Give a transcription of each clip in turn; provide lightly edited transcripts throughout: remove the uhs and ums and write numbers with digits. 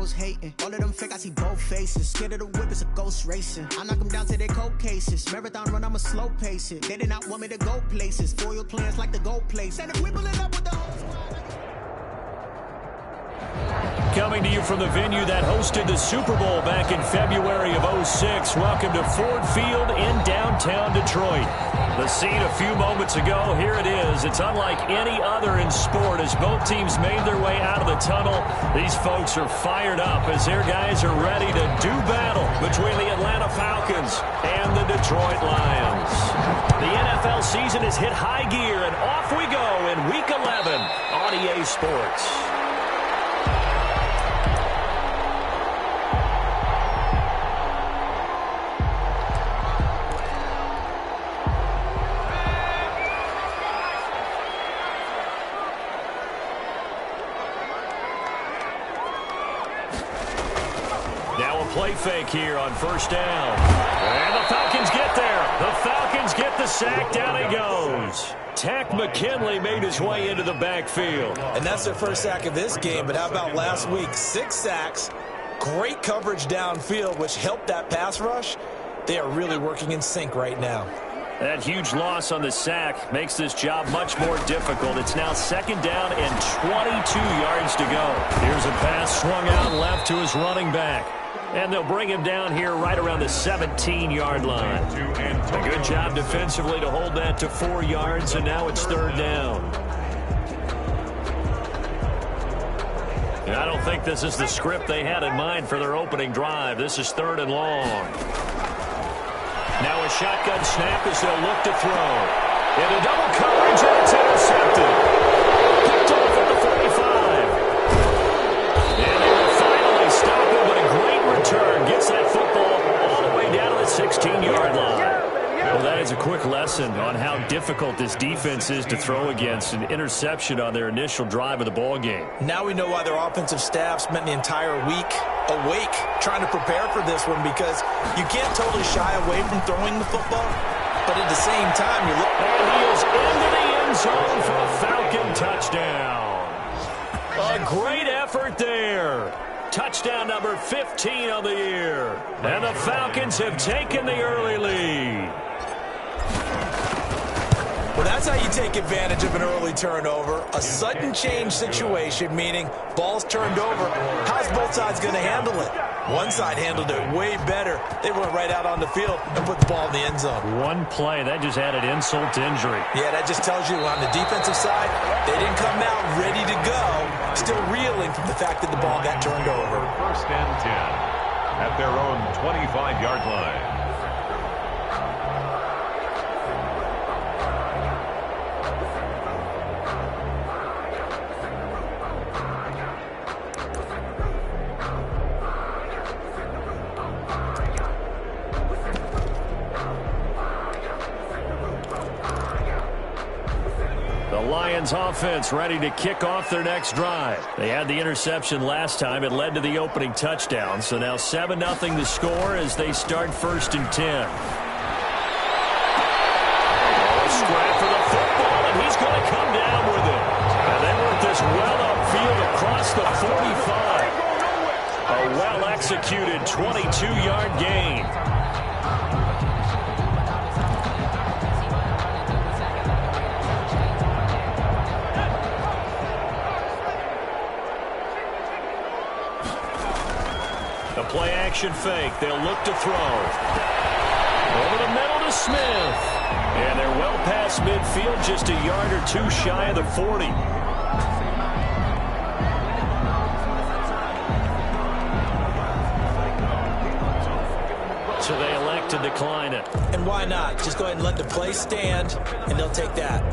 was hating. All of them fake, I see both faces. Scared of the whip, it's a ghost racing. I knock them down to their cold cases. Marathon run, I'ma slow pace it. They did not want me to go places. Foil plans like the gold place. And if we pulling up with the whole squad. Coming to you from the venue that hosted the Super Bowl back in February of '06. Welcome to Ford Field in downtown Detroit. The scene a few moments ago, here it is. It's unlike any other in sport as both teams made their way out of the tunnel. These folks are fired up as their guys are ready to do battle between the Atlanta Falcons and the Detroit Lions. The NFL season has hit high gear, and off we go in Week 11 on EA Sports. Play fake here on first down. And the Falcons get there. The Falcons get the sack. Down he goes. Tack McKinley made his way into the backfield. And that's their first sack of this game. But how about last week? 6 sacks. Great coverage downfield, which helped that pass rush. They are really working in sync right now. That huge loss on the sack makes this job much more difficult. It's now second down and 22 yards to go. Here's a pass swung out left to his running back. And they'll bring him down here right around the 17-yard line. A good job defensively to hold that to 4 yards, and now it's third down. And I don't think this is the script they had in mind for their opening drive. This is third and long. Now a shotgun snap as they'll look to throw. Into double coverage, and it's intercepted. Picked off at the 45. And they will finally stop him, but a great return. Gets that football all the way down to the 16-yard line. Well, that is a quick lesson on how difficult this defense is to throw against. An interception on their initial drive of the ball game. Now we know why their offensive staff spent the entire week awake trying to prepare for this one, because you can't totally shy away from throwing the football, but at the same time you look. And he is into the end zone for a Falcon touchdown. A great effort there. Touchdown number 15 of the year. And the Falcons have taken the early lead. Well, that's how you take advantage of an early turnover. A sudden change situation, meaning ball's turned over. How's both sides going to handle it? One side handled it way better. They went right out on the field and put the ball in the end zone. One play, that just added insult to injury. Yeah, that just tells you on the defensive side, they didn't come out ready to go. Still reeling from the fact that the ball got turned over. First and 10 at their own 25-yard line. Lions offense ready to kick off their next drive. They had the interception last time. It led to the opening touchdown. So now 7-0 the score as they start first and 10. Scrap for the football, and he's going to come down with it. And they work this well upfield across the 45. A well-executed 22-yard gain. Play-action fake. They'll look to throw. Over the middle to Smith. And they're well past midfield, just a yard or two shy of the 40. So they elect to decline it. And why not? Just go ahead and let the play stand, and they'll take that.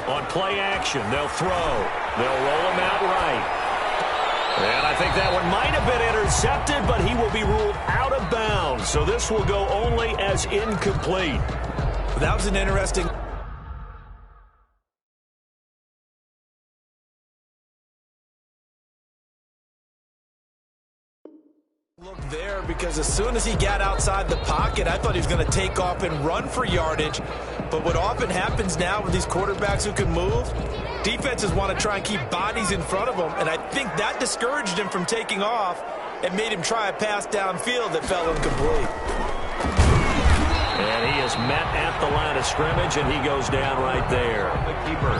On play action, they'll throw. They'll roll him out right. And I think that one might have been intercepted, but he will be ruled out of bounds. So this will go only as incomplete. That was an interesting... Look there, because as soon as he got outside the pocket, I thought he was going to take off and run for yardage. But what often happens now with these quarterbacks who can move, defenses want to try and keep bodies in front of them, and I think that discouraged him from taking off and made him try a pass downfield that fell incomplete. And he is met at the line of scrimmage, and he goes down right there.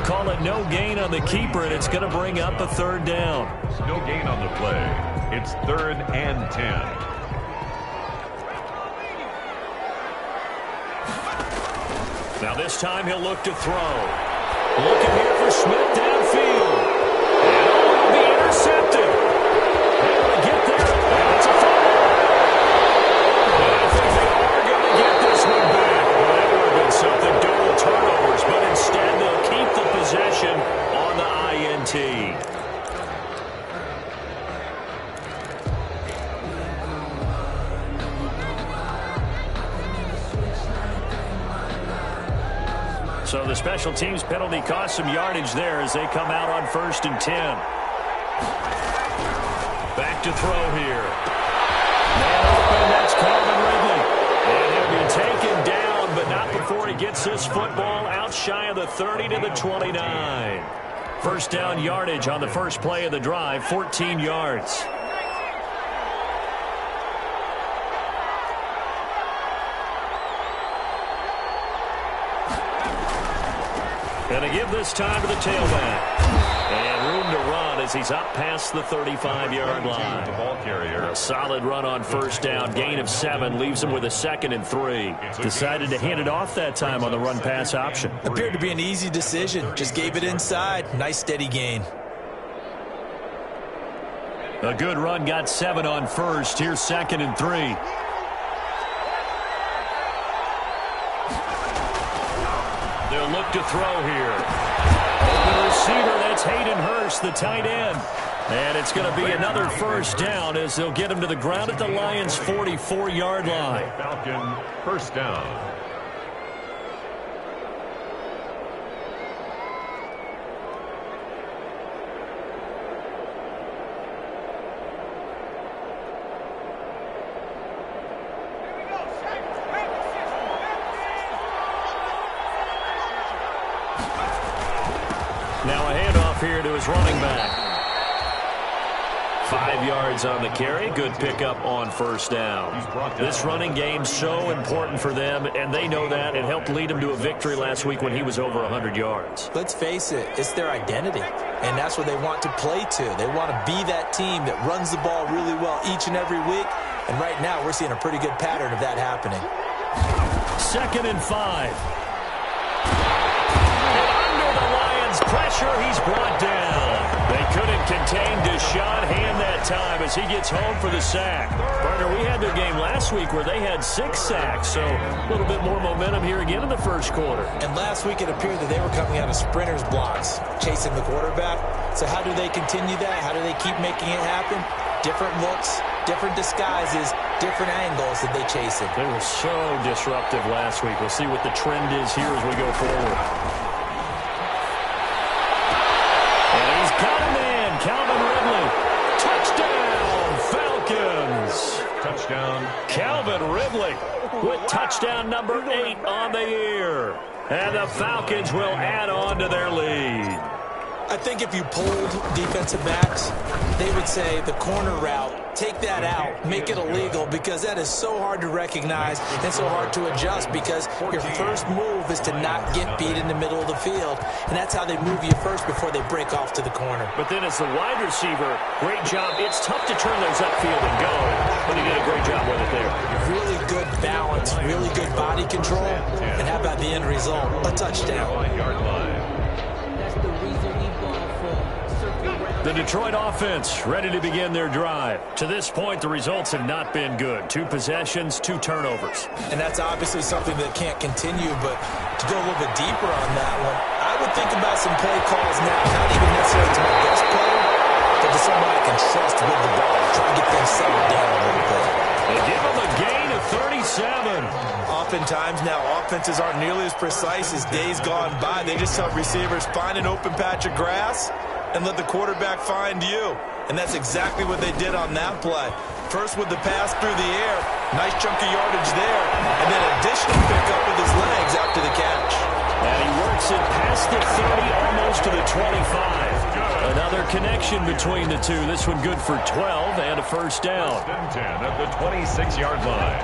Call it no gain on the keeper, and it's going to bring up a third down. No gain on the play. It's 3rd and 10. Now this time he'll look to throw. Looking here for Smith downfield. And it will be intercepted. Able to get there. And it's a fumble. And I think they are going to get this one back. Well, that would have been something. Double turnovers. But instead they'll keep the possession on the INT. So the special teams penalty cost some yardage there as they come out on 1st and 10. Back to throw here. Man open, that's Calvin Ridley. And he'll be taken down, but not before he gets this football out shy of the 30 to the 29. First down yardage on the first play of the drive, 14 yards. And a give this time to the tailback. And room to run as he's up past the 35-yard line. A solid run on first down. Gain of 7 leaves him with a 2nd and 3. Decided to hand it off that time on the run-pass option. Appeared to be an easy decision. Just gave it inside. Nice steady gain. A good run, got 7 on first. Here's 2nd and 3. They'll look to throw here. The receiver, that's Hayden Hurst, the tight end. And it's going to be another first down as they'll get him to the ground at the Lions' 44-yard line. Falcon, first down. Now a handoff here to his running back. 5 yards on the carry. Good pickup on first down. This running game so important for them, and they know that. It helped lead them to a victory last week when he was over 100 yards. Let's face it, it's their identity, and that's what they want to play to. They want to be that team that runs the ball really well each and every week, and right now we're seeing a pretty good pattern of that happening. 2nd and 5. Pressure, he's brought down. They couldn't contain Deshaun Hand that time as he gets home for the sack. Partner, we had their game last week where they had 6 sacks, so a little bit more momentum here again in the first quarter. And last week it appeared that they were coming out of sprinters blocks, chasing the quarterback. So how do they continue that? How do they keep making it happen? Different looks, different disguises, different angles that they chase it. They were so disruptive last week. We'll see what the trend is here as we go forward. Got a man, Calvin Ridley. Touchdown, Falcons. Touchdown. Calvin Ridley with touchdown number 8 on the year. And the Falcons will add on to their lead. I think if you polled defensive backs, they would say the corner route, take that out, make it illegal, because that is so hard to recognize and so hard to adjust, because your first move is to not get beat in the middle of the field, and that's how they move you first before they break off to the corner. But then as the wide receiver, great job. It's tough to turn those upfield and go, but he did a great job with it there. Really good balance, really good body control, and how about the end result? A touchdown. The Detroit offense ready to begin their drive. To this point, the results have not been good. 2 possessions, 2 turnovers. And that's obviously something that can't continue, but to go a little bit deeper on that one, I would think about some play calls now, not even necessarily to my best player, but to someone I can trust with the ball. Try to get things settled down a little bit. They give them a gain of 37. Oftentimes now, offenses aren't nearly as precise as days gone by. They just help receivers find an open patch of grass and let the quarterback find you. And that's exactly what they did on that play. First with the pass through the air, nice chunk of yardage there, and then additional pickup with his legs after the catch. And he works it past the 30, almost to the 25. Another connection between the two. This one good for 12 and a first down. 10 at the 26-yard line.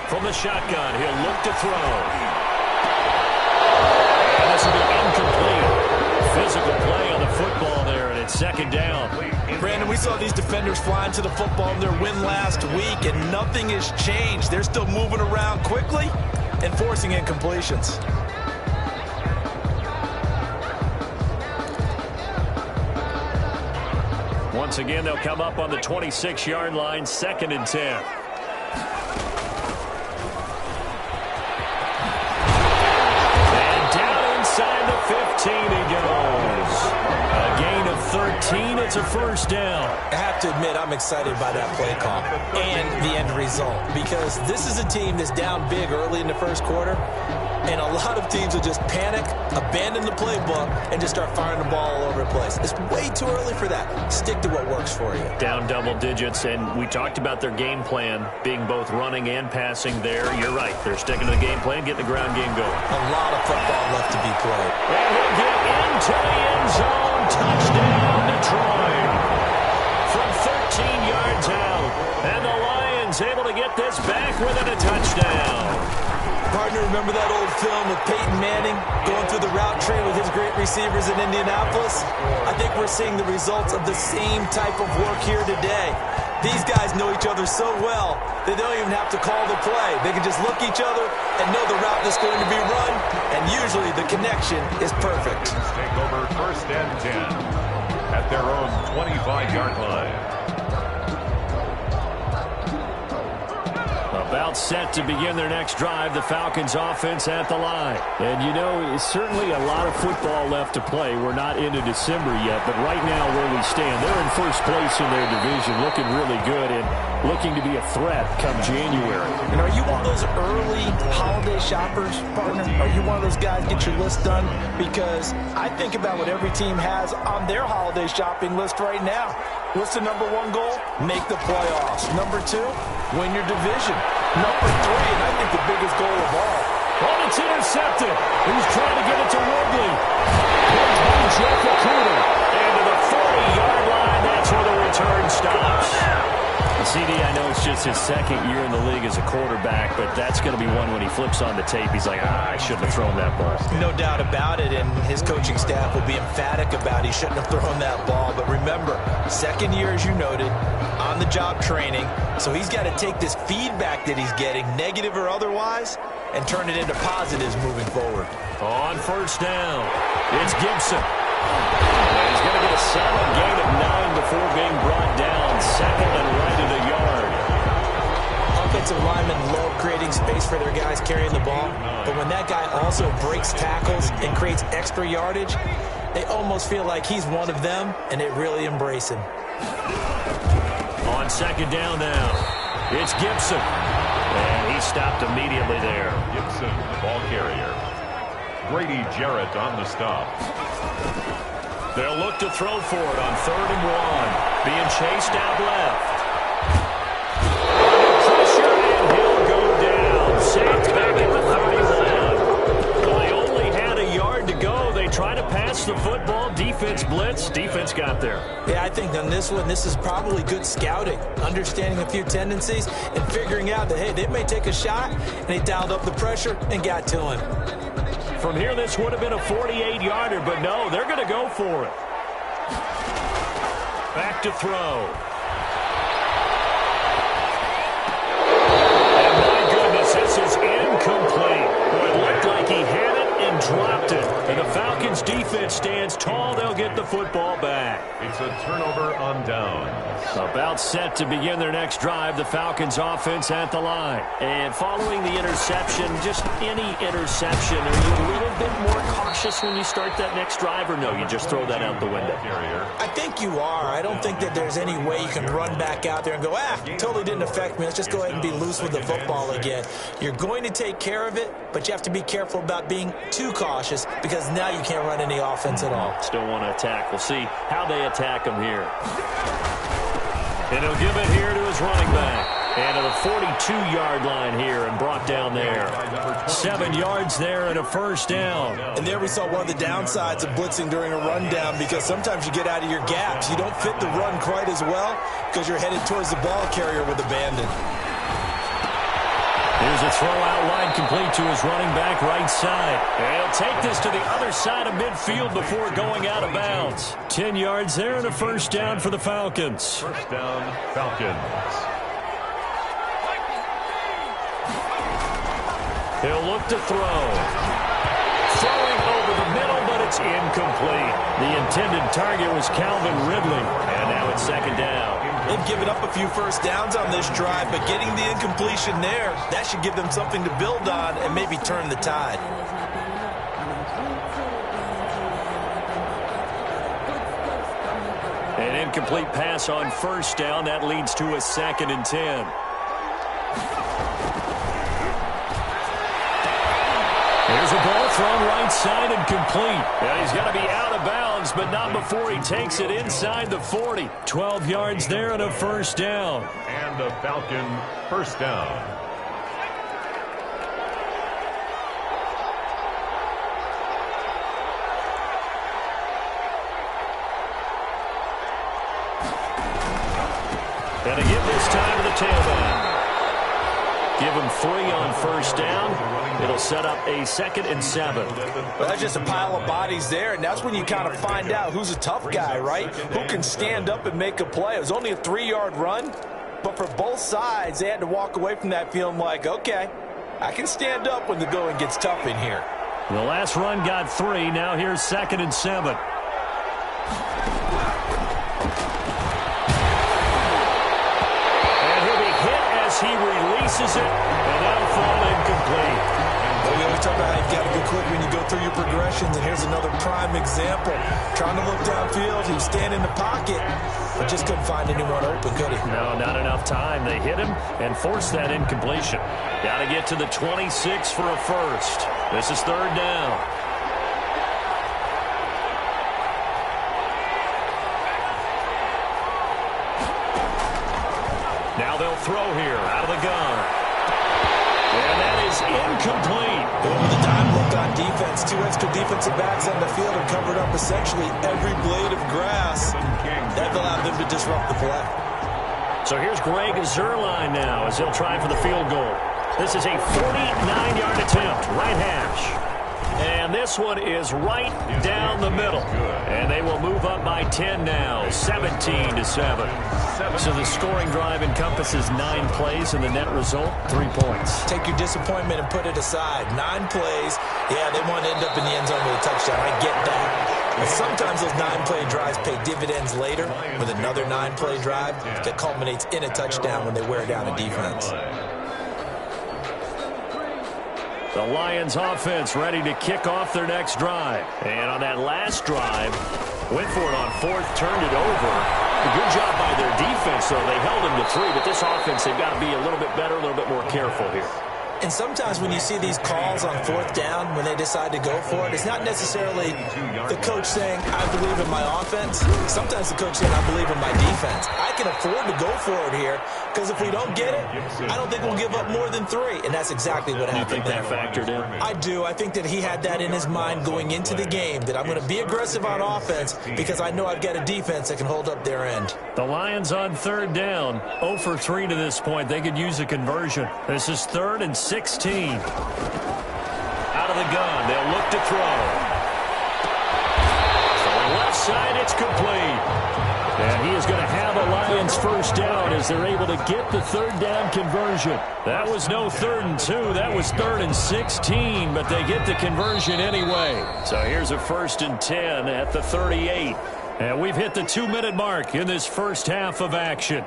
From the shotgun, he'll look to throw. And this will be incomplete. Physical play on the football there, and it's second down. Brandon, we saw these defenders flying to the football in their win last week, and nothing has changed. They're still moving around quickly and forcing incompletions. Once again, they'll come up on the 26-yard line, 2nd and 10. Inside the 15 he goes. A gain of 13. It's a first down. I have to admit, I'm excited by that play call and the end result, because this is a team that's down big early in the first quarter, and a lot of teams will just panic, abandon the playbook, and just start firing the ball all over the place. It's way too early for that. Stick to what works for you. Down double digits, and we talked about their game plan being both running and passing there. You're right. They're sticking to the game plan, getting the ground game going. A lot of football left to be played. And he'll get into the end zone. Touchdown, Detroit. From 13 yards out. And the Lions able to get this back within a touchdown. Partner, remember that old film with Peyton Manning going through the route tree with his great receivers in Indianapolis? I think we're seeing the results of the same type of work here today. These guys know each other so well that they don't even have to call the play. They can just look each other and know the route that's going to be run, and usually the connection is perfect. Take over 1st and 10 at their own 25-yard line. About set to begin their next drive, the Falcons offense at the line. And you know, certainly a lot of football left to play. We're not into December yet, but right now where we stand, they're in first place in their division, looking really good and looking to be a threat come January. And are you one of those early holiday shoppers, partner? Are you one of those guys get your list done? Because I think about what every team has on their holiday shopping list right now. What's the number one goal? Make the playoffs. Number 2, win your division. Number 3, and I think the biggest goal of all. Oh, it's intercepted. He's trying to get it to Ridley. Here's by Jeff Okuda. And to the 40-yard line, that's where the return stops. CD, I know it's just his second year in the league as a quarterback, but that's going to be one when he flips on the tape. He's like, I shouldn't have thrown that ball. No doubt about it, and his coaching staff will be emphatic about he shouldn't have thrown that ball. But remember, second year, as you noted, on-the-job training, so he's got to take this feedback that he's getting, negative or otherwise, and turn it into positives moving forward. On first down, it's Gibson. And he's going to get a solid gain of 9 before being brought down. Second and right of the yard. Offensive linemen love creating space for their guys carrying the ball, but when that guy also breaks tackles and creates extra yardage, they almost feel like he's one of them, and they really embrace him. On second down now, it's Gibson. And he stopped immediately there. Gibson, the ball carrier. Grady Jarrett on the stop. They'll look to throw for it on 3rd and 1. Being chased out left. Pressure, and he'll go down. Saints back at the 31. Well, they only had a yard to go. They try to pass the football. Defense blitz. Defense got there. Yeah, I think on this one, this is probably good scouting, understanding a few tendencies, and figuring out that, hey, they may take a shot, and they dialed up the pressure and got to him. From here, this would have been a 48-yarder, but no, they're going to go for it. Back to throw. And my goodness, this is incomplete. Well, it looked like he had it and dropped it. And the Falcons defense stands tall. They'll get get the football back. It's a turnover on downs. About set to begin their next drive, the Falcons offense at the line. And following the interception, just any interception, are you a little bit more cautious when you start that next drive, or no, you just throw that out the window? I think you are. I don't think that there's any way you can run back out there and go, totally didn't affect me. Let's just go ahead and be loose with the football again. You're going to take care of it, but you have to be careful about being too cautious because now you can't run any offense at all. Still want to attack. We'll see how they attack him here. And he'll give it here to his running back. And to the 42-yard line here and brought down there. 7 yards there and a first down. And there we saw one of the downsides of blitzing during a rundown because sometimes you get out of your gaps. You don't fit the run quite as well because you're headed towards the ball carrier with abandon. Here's a throw out wide complete to his running back right side. And he'll take this to the other side of midfield before going out of bounds. 10 yards there and a first down for the Falcons. First down, Falcons. He'll look to throw. Throwing over the middle, but it's incomplete. The intended target was Calvin Ridley. And now it's second down. They've given up a few first downs on this drive, but getting the incompletion there, that should give them something to build on and maybe turn the tide. An incomplete pass on first down. That leads to a 2nd and 10. There's a ball thrown right side and complete. And he's going to be out of bounds, but not before he takes it inside the 40. 12 yards there and a first down. And a Falcon first down. And a give this time to the tailback. Give him 3 on first down. It'll set up a 2nd and 7. Well, that's just a pile of bodies there, and that's when you kind of find out who's a tough guy, right? Who can stand up and make a play. It was only a 3-yard run, but for both sides, they had to walk away from that feeling like, okay, I can stand up when the going gets tough in here. The last run got 3. Now here's 2nd and 7. He releases it, and that'll fall incomplete. Well, we always talk about how you've got to go quick when you go through your progressions, and here's another prime example. Trying to look downfield, he was standing in the pocket, but just couldn't find anyone open, could he? No, not enough time. They hit him and forced that incompletion. Got to get to the 26 for a first. This is 3rd down. Now they'll throw here out of the gun. And that is incomplete. With the dime look on defense, 2 extra defensive backs on the field and covered up essentially every blade of grass. That allowed them to disrupt the play. So here's Greg Zuerlein now as he'll try for the field goal. This is a 49-yard attempt, right hash. And this one is right down the middle. And they will move up by 10 now, 17-7. So the scoring drive encompasses 9 plays, and the net result, 3 points. Take your disappointment and put it aside. 9 plays. Yeah, they want to end up in the end zone with a touchdown. I get that. But sometimes those 9-play drives pay dividends later with another 9-play drive that culminates in a touchdown when they wear down a defense. The Lions offense ready to kick off their next drive. And on that last drive, went for it on 4th, turned it over. A good job by their defense, though. They held them to 3, but this offense, they've got to be a little bit better, a little bit more careful here. And sometimes when you see these calls on 4th down, when they decide to go for it, it's not necessarily the coach saying, I believe in my offense. Sometimes the coach saying, I believe in my defense. I can afford to go for it here because if we don't get it, I don't think we'll give up more than 3. And that's exactly what happened. You think that factored in? I do. I think that he had that in his mind going into the game, that I'm going to be aggressive on offense because I know I've got a defense that can hold up their end. The Lions on 3rd down, 0 for 3 to this point. They could use a conversion. This is 3rd and 16. Out of the gun, they'll look to throw. So left side, it's complete. And he is going to have a Lions first down as they're able to get the third down conversion. That was no 3rd and 2. That was 3rd and 16, but they get the conversion anyway. So here's a 1st and 10 at the 38. And we've hit the 2-minute mark in this first half of action.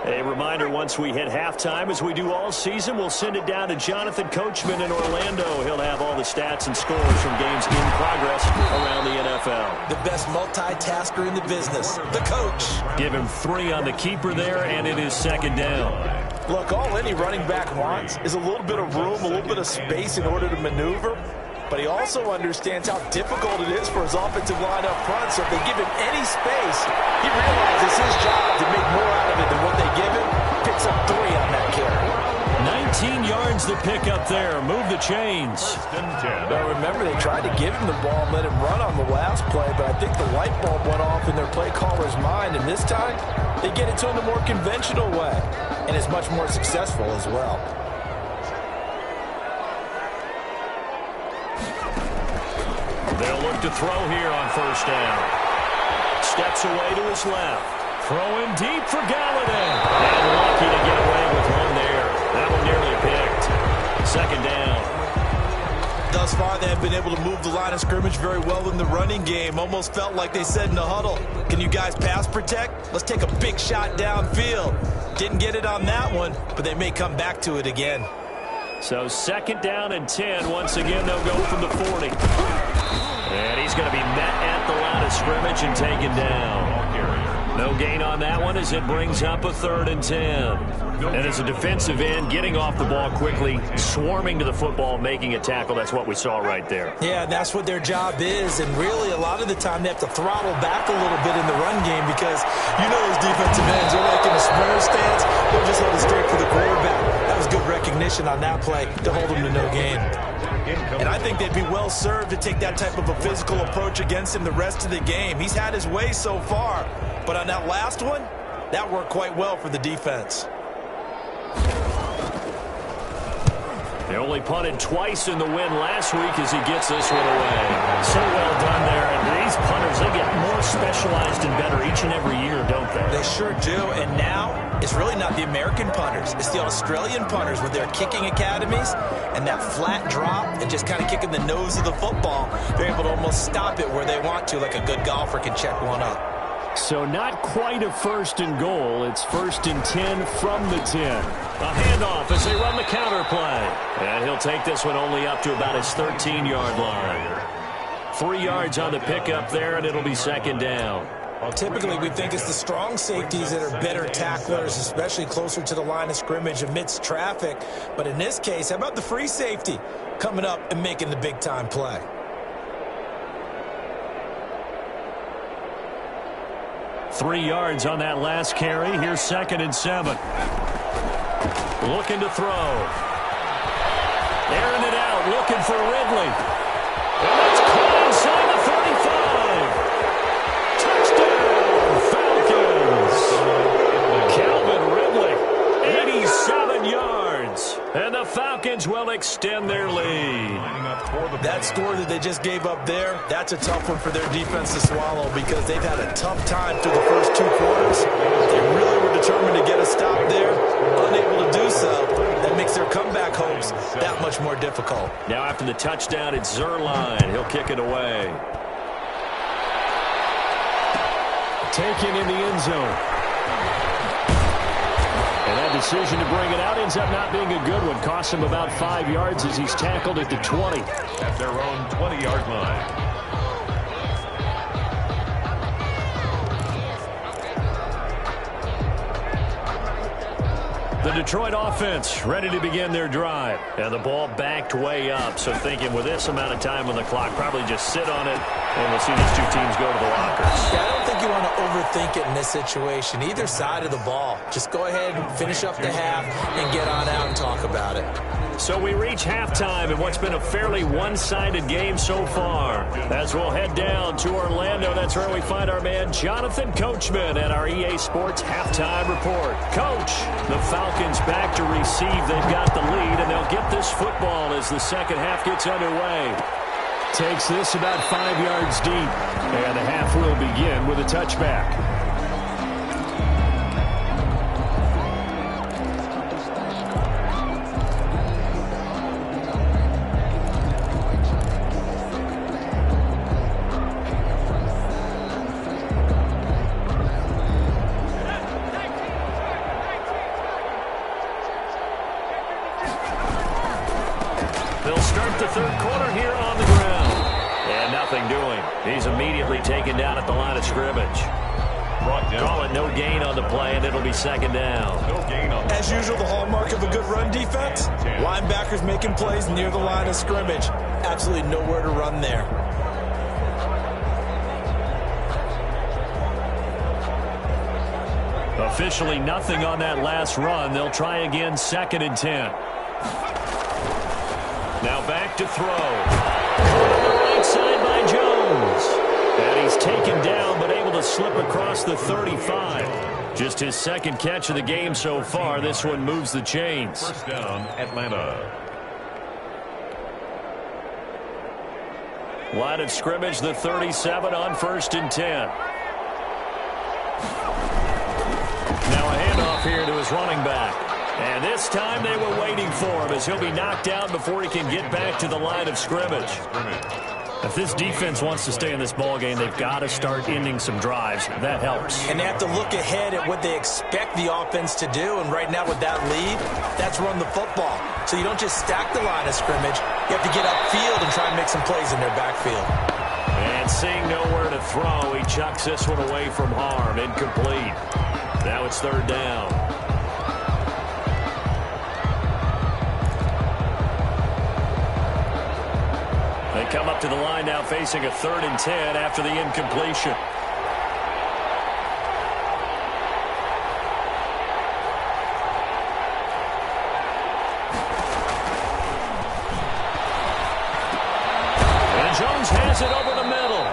A reminder, once we hit halftime, as we do all season, we'll send it down to Jonathan Coachman in Orlando. He'll have all the stats and scores from games in progress around the NFL. The best multitasker in the business, the coach. Give him 3 on the keeper there, and it is 2nd down. Look, all any running back wants is a little bit of room, a little bit of space in order to maneuver. But he also understands how difficult it is for his offensive line up front. So if they give him any space, he realizes his job to make more out of it than what they give him. Picks up 3 on that carry. 19 yards to pick up there. Move the chains. Now remember, they tried to give him the ball and let him run on the last play, but I think the light bulb went off in their play caller's mind. And this time, they get it to him the more conventional way. And it's much more successful as well. They'll look to throw here on 1st down. Steps away to his left. Throwing deep for Galladay. And lucky to get away with one there. That one nearly picked. 2nd down. Thus far, they have been able to move the line of scrimmage very well in the running game. Almost felt like they said in the huddle, can you guys pass protect? Let's take a big shot downfield. Didn't get it on that one, but they may come back to it again. So 2nd down and 10. Once again, they'll go from the 40. And he's going to be met at the line of scrimmage and taken down. No gain on that one as it brings up a 3rd and 10. And as a defensive end, getting off the ball quickly, swarming to the football, making a tackle, that's what we saw right there. Yeah, that's what their job is. And really, a lot of the time, they have to throttle back a little bit in the run game because you know those defensive ends, they're like in a sprinter stance. They'll just hold it straight for the quarterback. That was good recognition on that play to hold them to no gain. And I think they'd be well served to take that type of a physical approach against him the rest of the game. He's had his way so far, but on that last one, that worked quite well for the defense. They only punted twice in the win last week as he gets this one away. So well done there. And these punters, they get more specialized and better each and every year, don't they? They sure do. And now it's really not the American punters. It's the Australian punters with their kicking academies and that flat drop and just kind of kicking the nose of the football. They're able to almost stop it where they want to, like a good golfer can check one up. So not quite a 1st and goal. It's 1st and 10 from the 10. A handoff as they run the counter play. And he'll take this one only up to about his 13-yard line. 3 yards on the pickup there, and it'll be 2nd down. Well, typically we think it's the strong safeties that are better tacklers, especially closer to the line of scrimmage amidst traffic. But in this case, how about the free safety coming up and making the big-time play? Three yards on that last carry. Here's 2nd and 7. Looking to throw. Airing it out, looking for Ridley. And that's caught inside the 35. Touchdown, Falcons. Calvin Ridley, 87 yards. And the Falcons will extend their lead. That score that they just gave up there, that's a tough one for their defense to swallow because they've had a tough time through the first 2 quarters. They really were determined to get a stop there, unable to do so. That makes their comeback hopes that much more difficult. Now after the touchdown, it's Zerline. He'll kick it away. Taken in the end zone. And that decision to bring it out ends up not being a good one. Costs him about 5 yards as he's tackled at the 20. At their own 20-yard line. The Detroit offense ready to begin their drive. And the ball backed way up. So thinking with this amount of time on the clock, probably just sit on it And we'll see these two teams go to the lockers. Yeah, I don't think you want to overthink it in this situation. Either side of the ball. Just go ahead and finish up the half and get on out and talk about it. So we reach halftime in what's been a fairly one-sided game so far. As we'll head down to Orlando, that's where we find our man Jonathan Coachman at our EA Sports Halftime Report. Coach, the Falcons back to receive. They've got the lead, and they'll get this football as the second half gets underway. Takes this about 5 yards deep, and the half will begin with a touchback. They'll start the third quarter here on the ground. And nothing doing. He's immediately taken down at the line of scrimmage. Call it no gain on the play, and it'll be second down. As usual, the hallmark of a good run defense, linebackers making plays near the line of scrimmage. Absolutely nowhere to run there. Officially nothing on that last run. They'll try again, 2nd and 10. Now back to throw. Caught on the right side by Jones. And he's taken down but able to slip across the 35. Just his second catch of the game so far. This one moves the chains. First down, Atlanta. Line of scrimmage, the 37 on 1st and 10. Now a handoff here to his running back. And this time they were waiting for him as he'll be knocked down before he can get back to the line of scrimmage. If this defense wants to stay in this ballgame, they've got to start ending some drives. That helps. And they have to look ahead at what they expect the offense to do. And right now with that lead, that's run the football. So you don't just stack the line of scrimmage. You have to get upfield and try and make some plays in their backfield. And seeing nowhere to throw, he chucks this one away from harm. Incomplete. Now it's 3rd down. They come up to the line now facing a 3rd and 10 after the incompletion. And Jones has it over the middle.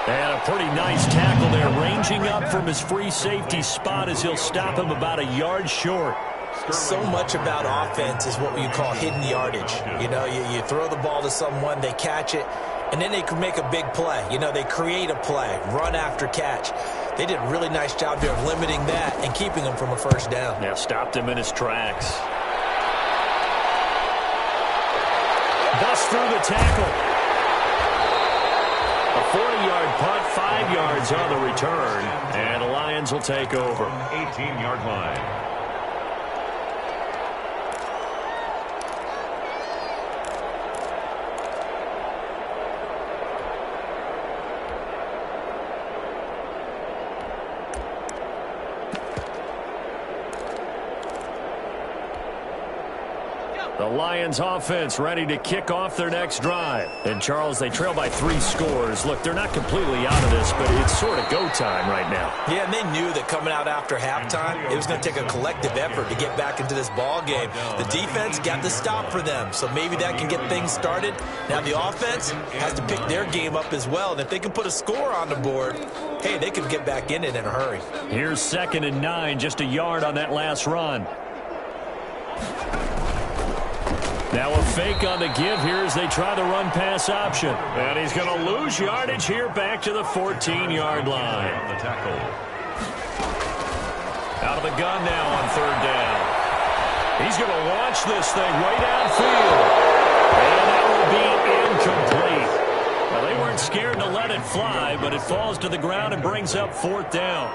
And a pretty nice tackle there, ranging up from his free safety spot as he'll stop him about a yard short. So much about offense is what you call hidden yardage. You know, you throw the ball to someone, they catch it, and then they can make a big play. You know, they create a play, run after catch. They did a really nice job there of limiting that and keeping him from a first down. Yeah, stopped him in his tracks. Busts through the tackle. A 40-yard punt, 5 yards on the return, and the Lions will take over. 18-yard line. The Lions offense ready to kick off their next drive. And, Charles, they trail by 3 scores. Look, they're not completely out of this, but it's sort of go time right now. Yeah, and they knew that coming out after halftime, it was going to take a collective effort to get back into this ball game. The defense got the stop for them, so maybe that can get things started. Now the offense has to pick their game up as well, and if they can put a score on the board, hey, they could get back in it in a hurry. Here's 2nd and 9, just a yard on that last run. Now a fake on the give here as they try the run-pass option. And he's going to lose yardage here back to the 14-yard line. On the tackle. Out of the gun now on 3rd down. He's going to launch this thing way downfield. And that will be incomplete. Well, they weren't scared to let it fly, but it falls to the ground and brings up 4th down.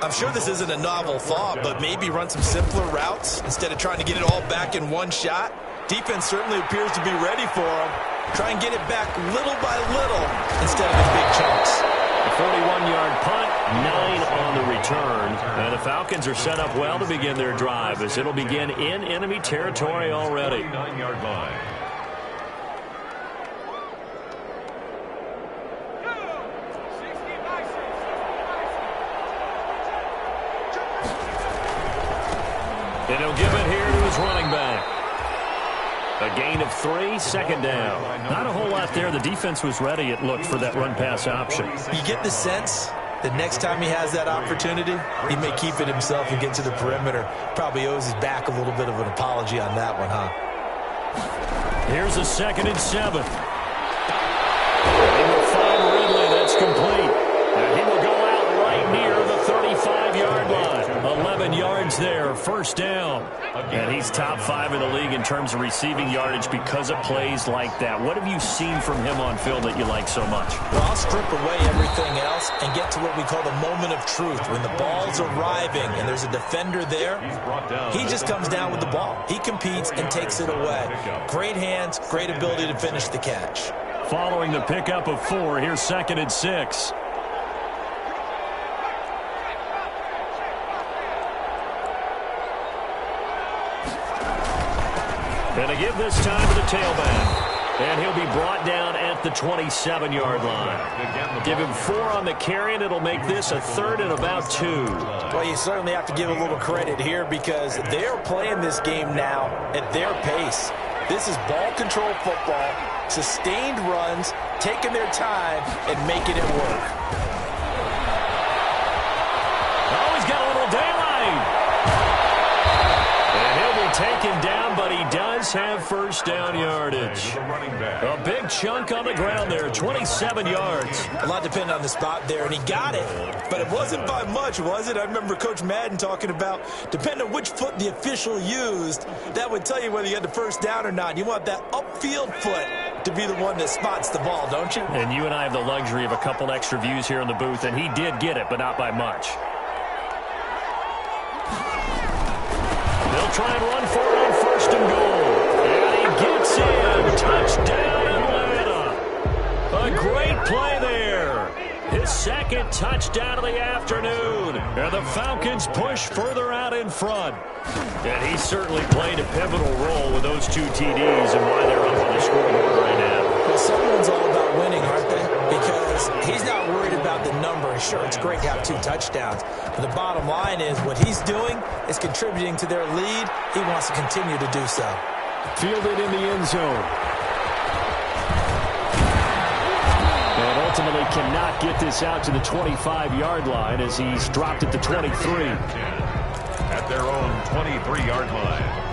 I'm sure this isn't a novel thought, but maybe run some simpler routes instead of trying to get it all back in one shot. Defense certainly appears to be ready for him. Try and get it back little by little instead of in big chunks. A 41-yard punt, 9 on the return. And the Falcons are set up well to begin their drive as it'll begin in enemy territory already. 9-yard line. And he'll give it here to his running back. A gain of 3, second down. Not a whole lot there. The defense was ready, it looked, for that run-pass option. You get the sense that next time he has that opportunity, he may keep it himself and get to the perimeter. Probably owes his back a little bit of an apology on that one, huh? Here's a 2nd and 7. He will find Ridley. That's complete. And he will go out right near the 35-yard line. 11 yards there, first down. And he's top 5 in the league in terms of receiving yardage because of plays like that. What have you seen from him on film that you like so much? Well, I'll strip away everything else and get to what we call the moment of truth. When the ball's arriving and there's a defender there, he just comes down with the ball. He competes and takes it away. Great hands, great ability to finish the catch. Following the pickup of 4, here's 2nd and 6. And to give this time to the tailback. And he'll be brought down at the 27-yard line. Give him 4 on the carry, and it'll make this a 3rd and about 2. Well, you certainly have to give a little credit here because they're playing this game now at their pace. This is ball control football, sustained runs, taking their time, and making it work. Oh, he's got a little daylight. And he'll be taken down, but he does have first down yardage. A big chunk on the ground there, 27 yards. A lot depended on the spot there, and he got it. But it wasn't by much, was it? I remember Coach Madden talking about, depending on which foot the official used, that would tell you whether you had the first down or not. You want that upfield foot to be the one that spots the ball, don't you? And you and I have the luxury of a couple extra views here in the booth, and he did get it, but not by much. They'll try and run for it on 1st and goal. And he gets in. Touchdown, Atlanta. A great play there. His 2nd touchdown of the afternoon. And the Falcons push further out in front. And he certainly played a pivotal role with those 2 TDs and why they're up on the scoreboard right now. Well, someone's all about winning, aren't they? Because he's not worried about the number. Sure, it's great to have 2 touchdowns. But the bottom line is what he's doing is contributing to their lead. He wants to continue to do so. Fielded in the end zone. And ultimately cannot get this out to the 25-yard line as he's dropped at the 23. At their own 23-yard line.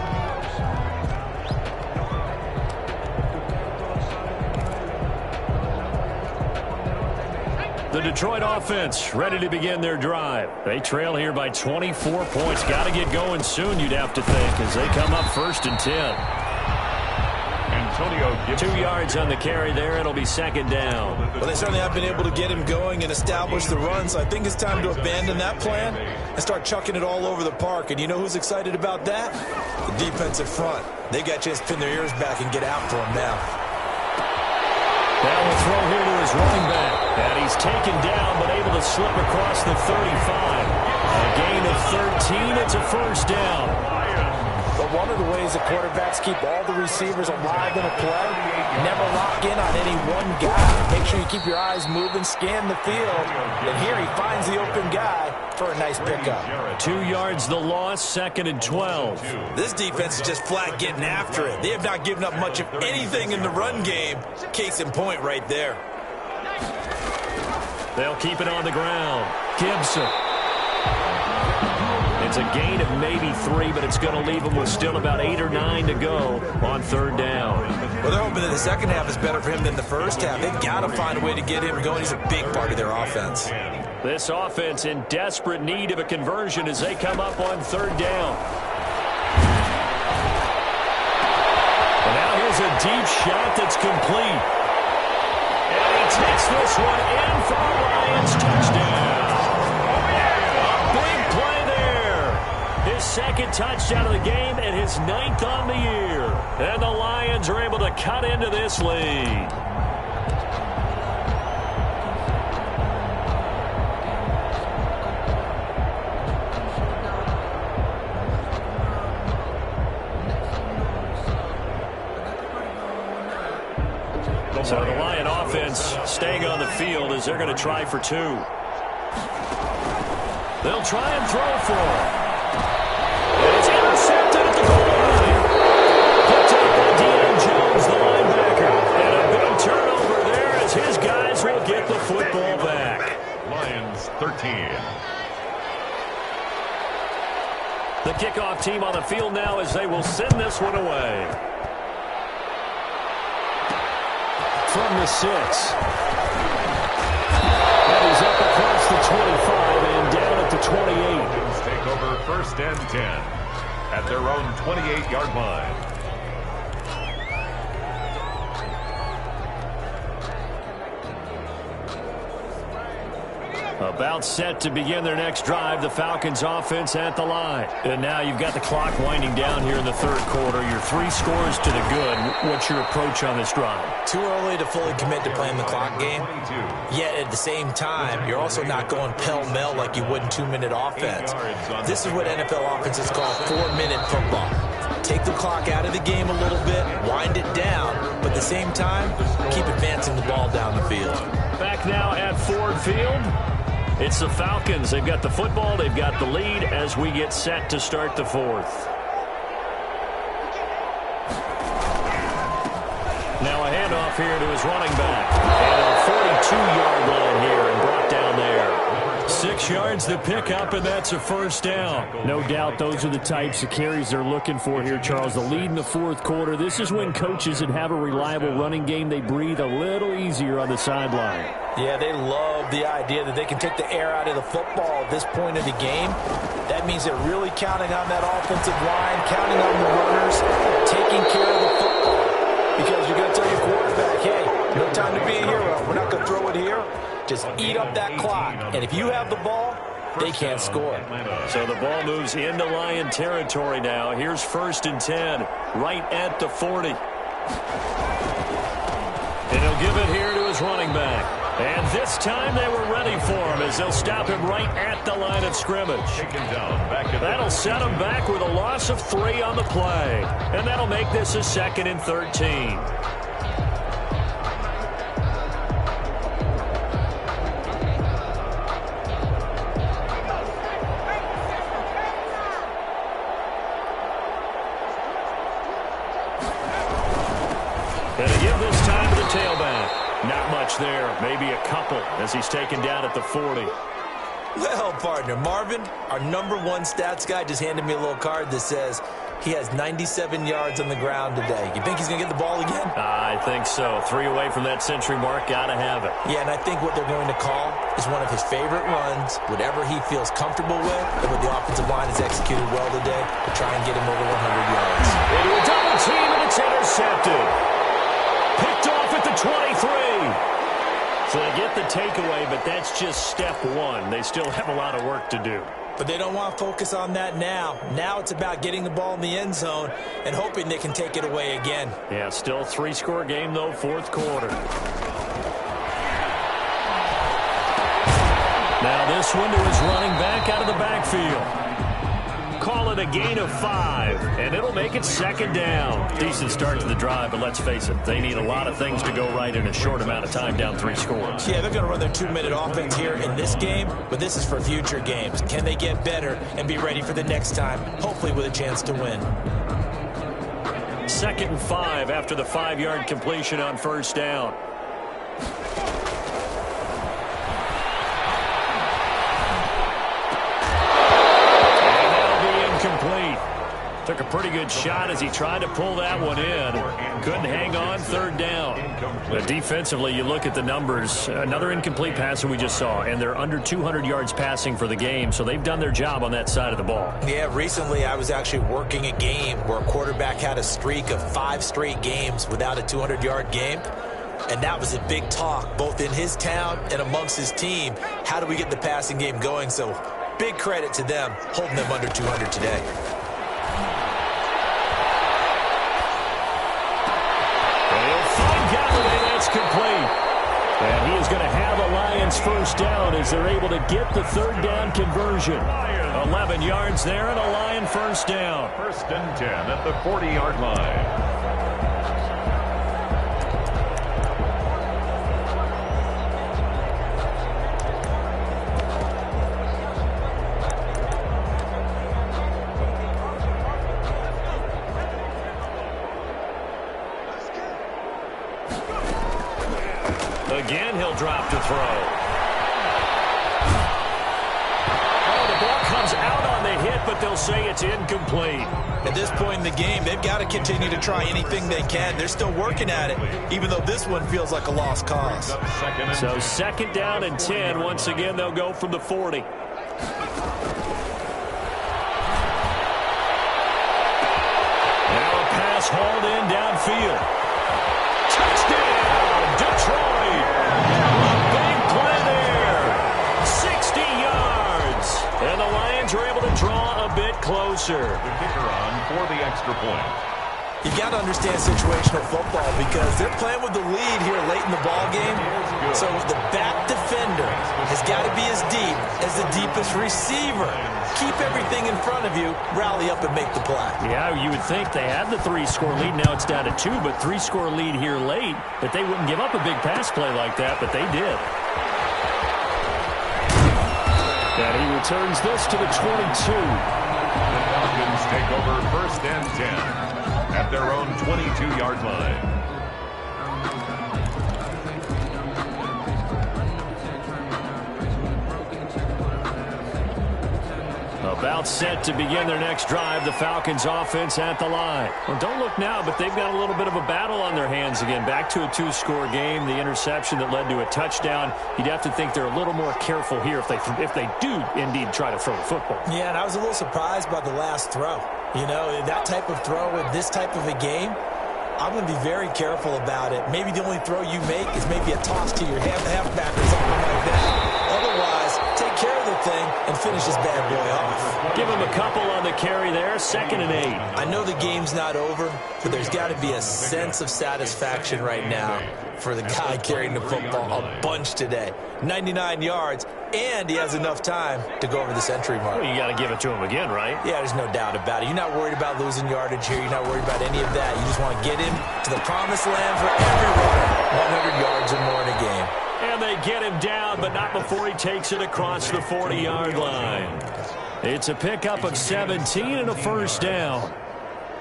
The Detroit offense ready to begin their drive. They trail here by 24 points. Got to get going soon, you'd have to think, as they come up 1st and 10. 2 yards on the carry there. It'll be 2nd down. Well, they certainly have been able to get him going and establish the run, so I think it's time to abandon that plan and start chucking it all over the park. And you know who's excited about that? The defensive front. They got a chance to pin their ears back and get after him now. Now we'll throw here to his running back. And he's taken down, but able to slip across the 35. A gain of 13. It's a first down. But one of the ways that quarterbacks keep all the receivers alive in a play, never lock in on any one guy. Make sure you keep your eyes moving, scan the field. And here he finds the open guy for a nice pickup. 2 yards the loss, 2nd and 12. This defense is just flat getting after it. They have not given up much of anything in the run game. Case in point right there. They'll keep it on the ground. Gibson. It's a gain of maybe 3, but it's going to leave them with still about 8 or 9 to go on 3rd down. Well, they're hoping that the second half is better for him than the first half. They've got to find a way to get him going. He's a big part of their offense. This offense in desperate need of a conversion as they come up on 3rd down. And now here's a deep shot that's complete. And he takes this one in for a Lions touchdown. His 2nd touchdown of the game and his 9th on the year. And the Lions are able to cut into this lead. So the Lion offense staying on the field as they're going to try for 2. They'll try and throw for it. It's intercepted at the goal line. Picked up by Deion Jones, the linebacker. And a big turnover there as his guys will get the football back. Lions 13. The kickoff team on the field now as they will send this one away. From the 6. And he's up across the 25 and down at the 28. Lions take over 1st and 10 at their own 28-yard line. About set to begin their next drive, the Falcons offense at the line. And now you've got the clock winding down here in the 3rd quarter. You're 3 scores to the good. What's your approach on this drive? Too early to fully commit to playing the clock game. Yet at the same time, you're also not going pell-mell like you would in 2-minute offense. This is what NFL offenses call 4-minute football. Take the clock out of the game a little bit, wind it down, but at the same time, keep advancing the ball down the field. Back now at Ford Field. It's the Falcons. They've got the football. They've got the lead as we get set to start the 4th. Now a handoff here to his running back. And a 42-yard line here and brought down there. 6 yards to pick up, and that's a 1st down. No doubt those are the types of carries they're looking for here, Charles. The lead in the 4th quarter. This is when coaches that have a reliable running game, they breathe a little easier on the sideline. Yeah, they love the idea that they can take the air out of the football at this point of the game. That means they're really counting on that offensive line, counting on the runners, taking care of the football. Because you're going to tell your quarterback, hey, no time to be a hero. We're not going to throw it here. Just eat up that clock. And if you have the ball, they can't score. So the ball moves into Lion territory now. Here's 1st and 10, right at the 40. And he'll give it here to his running back. And this time they were ready for him as they'll stop him right at the line of scrimmage. That'll set him back with a loss of 3 on the play. And that'll make this a 2nd and 13. And to give this time to the tailback. Not much there. Maybe a couple as he's taken down at the 40. Well, partner, Marvin, our #1 stats guy just handed me a little card that says he has 97 yards on the ground today. You think he's going to get the ball again? I think so. 3 away from that century mark. Got to have it. Yeah, and I think what they're going to call is one of his favorite runs, whatever he feels comfortable with, and what the offensive line has executed well today to try and get him over 100 yards. Into a double team, and it's intercepted. Picked off at the 23. So they get the takeaway, but that's just step 1. They still have a lot of work to do. But they don't want to focus on that now. Now it's about getting the ball in the end zone and hoping they can take it away again. Yeah, still 3-score game, though, 4th quarter. Now this one to his running back out of the backfield. Call it a gain of 5, and it'll make it 2nd down. Decent start to the drive, but let's face it, they need a lot of things to go right in a short amount of time, down 3 scores. Yeah, they're going to run their 2-minute offense here in this game, but this is for future games. Can they get better and be ready for the next time, hopefully with a chance to win? 2nd and 5 after the 5-yard completion on 1st down. Took a pretty good shot as he tried to pull that one in. Couldn't hang on, 3rd down. But defensively, you look at the numbers. Another incomplete pass that we just saw, and they're under 200 yards passing for the game, so they've done their job on that side of the ball. Yeah, recently I was actually working a game where a quarterback had a streak of 5 straight games without a 200-yard game. And that was a big talk, both in his town and amongst his team. How do we get the passing game going? So big credit to them, holding them under 200 today. Complete. And he is going to have a Lions 1st down as they're able to get the 3rd down conversion. 11 yards there and a Lion 1st down. 1st and 10 at the 40-yard line. again, he'll drop to throw. Oh, the ball comes out on the hit, but they'll say it's incomplete. At this point in the game, they've got to continue to try anything they can. They're still working at it, even though this one feels like a lost cause. So 2nd down and 10. Once again, they'll go from the 40. Hauled in downfield. Touchdown, Detroit. A big play there. 60 yards. And the Lions are able to draw a bit closer. The kicker on for the extra point. You got to understand situational football because they're playing with the lead here late in the ball game. So the back defender has got to be as deep as the deepest receiver. Keep everything in front of you, rally up and make the play. Yeah, you would think they had the 3-score lead. Now it's down to 2, but 3-score lead here late. But they wouldn't give up a big pass play like that, but they did. And he returns this to the 22. The Falcons take over 1st and 10 at their own 22-yard line. About set to begin their next drive, the Falcons offense at the line. Well, don't look now, but they've got a little bit of a battle on their hands again. Back to a 2-score game, the interception that led to a touchdown. You'd have to think they're a little more careful here if they do indeed try to throw the football. Yeah, and I was a little surprised by the last throw. You know, that type of throw in this type of a game, I'm going to be very careful about it. Maybe the only throw you make is maybe a toss to your halfback or something like that. Otherwise, take care of the thing and finish this bad boy off. Give him a couple on the carry there, 2nd and 8. I know the game's not over, but there's got to be a sense of satisfaction right now for the guy carrying the football a bunch today. 99 yards, and he has enough time to go over the century mark. Well, you got to give it to him again, right? Yeah, there's no doubt about it. You're not worried about losing yardage here. You're not worried about any of that. You just want to get him to the promised land for every runner, 100 yards or more in a game. And they get him down, but not before he takes it across the 40-yard line. It's a pickup of 17 and a 1st down.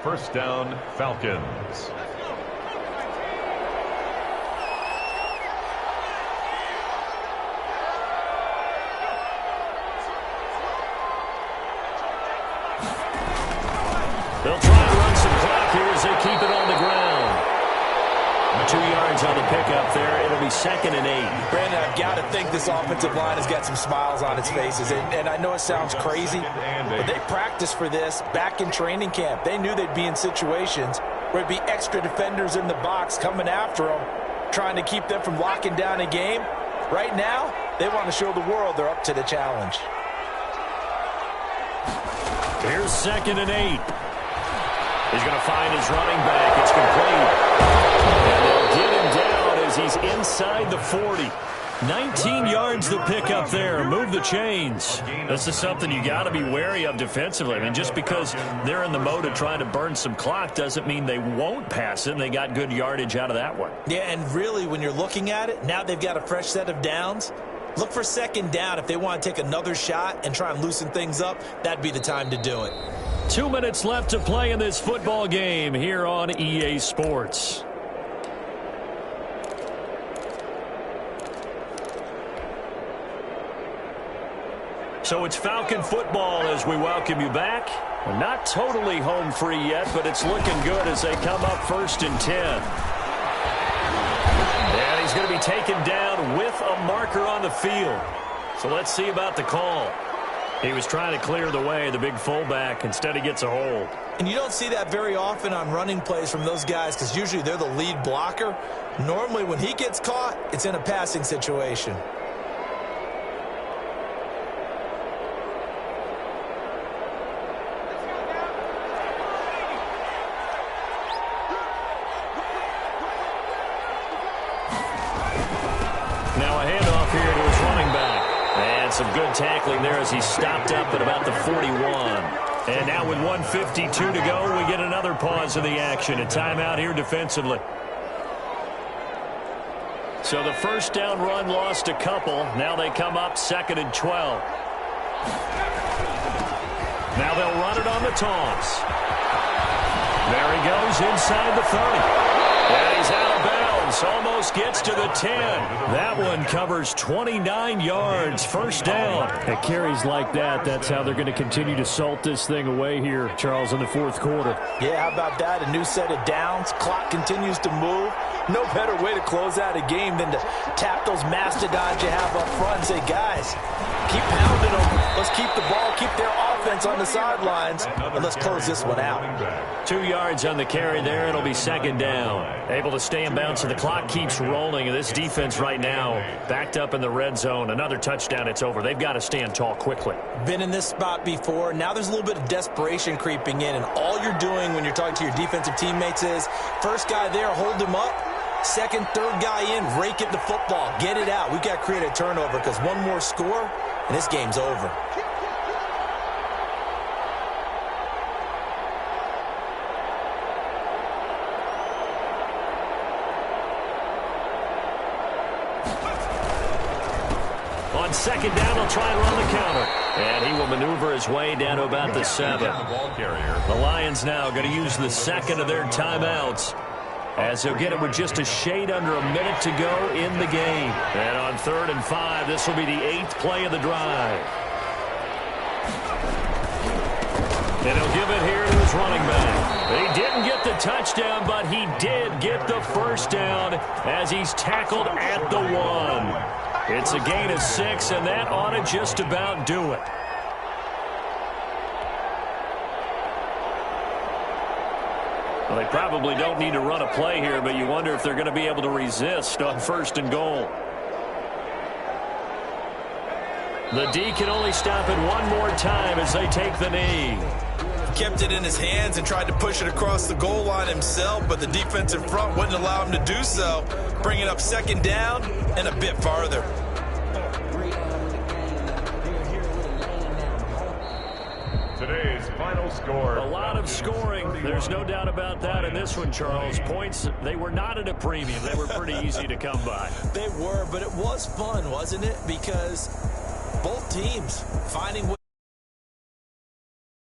1st down, Falcons. They'll try to run some clock here as they keep it on the ground. 2 yards on the pickup there. It'll be 2nd and 8. Brandon, I've got to think this offensive line has got some smiles on its faces. And I know it sounds crazy, but they practiced for this back in training camp. They knew they'd be in situations where it'd be extra defenders in the box coming after them, trying to keep them from locking down a game. Right now, they want to show the world they're up to the challenge. Here's 2nd and 8. He's going to find his running back. It's complete. And they'll get him down as he's inside the 40. 19 yards to pick up there. Move the chains. This is something you got to be wary of defensively. I mean, just because they're in the mode of trying to burn some clock doesn't mean they won't pass it. And they got good yardage out of that one. Yeah, and really, when you're looking at it, now they've got a fresh set of downs. Look for 2nd down. If they want to take another shot and try and loosen things up, that'd be the time to do it. 2 minutes left to play in this football game here on EA Sports. So it's Falcon football as we welcome you back. We're not totally home free yet, but it's looking good as they come up 1st and 10. And he's going to be taken down with a marker on the field. So let's see about the call. He was trying to clear the way, the big fullback. Instead, he gets a hold. And you don't see that very often on running plays from those guys because usually they're the lead blocker. Normally, when he gets caught, it's in a passing situation. Now a handoff here to his running back. And some good tackling there as he stopped up at about the 41. And now with 1:52 to go, we get another pause in the action. A timeout here defensively. So the 1st down run lost a couple. Now they come up 2nd and 12. Now they'll run it on the toss. There he goes inside the 30. And he's out of bounds. This almost gets to the 10. That one covers 29 yards. First down. At carries like that, that's how they're going to continue to salt this thing away here, Charles, in the fourth quarter. Yeah, how about that? A new set of downs. Clock continues to move. No better way to close out a game than to tap those mastodons you have up front and say, guys, keep pounding them. Let's keep the ball, keep their offense on the sidelines, and let's close this one out. 2 yards on the carry there. It'll be second down. Able to stay in bounds, so the clock keeps rolling. And this defense right now backed up in the red zone. Another touchdown, it's over. They've got to stand tall quickly. Been in this spot before. Now there's a little bit of desperation creeping in, and all you're doing when you're talking to your defensive teammates is first guy there, hold him up. Second, third guy in, rake it the football. Get it out. We've got to create a turnover because one more score, and this game's over. On second down, he'll try and run the counter. And he will maneuver his way down to about the 7. The Lions now going to use the second of their timeouts, as he'll get it with just a shade under a minute to go in the game. And on 3rd and 5, this will be the 8th play of the drive. And he'll give it here to his running back. He didn't get the touchdown, but he did get the first down as he's tackled at the 1. It's a gain of 6, and that ought to just about do it. Well, they probably don't need to run a play here, but you wonder if they're going to be able to resist on 1st and goal. The D can only stop it one more time as they take the knee. Kept it in his hands and tried to push it across the goal line himself, but the defensive front wouldn't allow him to do so. Bring it up second down and a bit farther. Today's final score. A lot of scoring. There's no doubt about that in this one, Charles. Points, they were not at a premium. They were pretty easy to come by. They were, but it was fun, wasn't it? Because both teams finding ways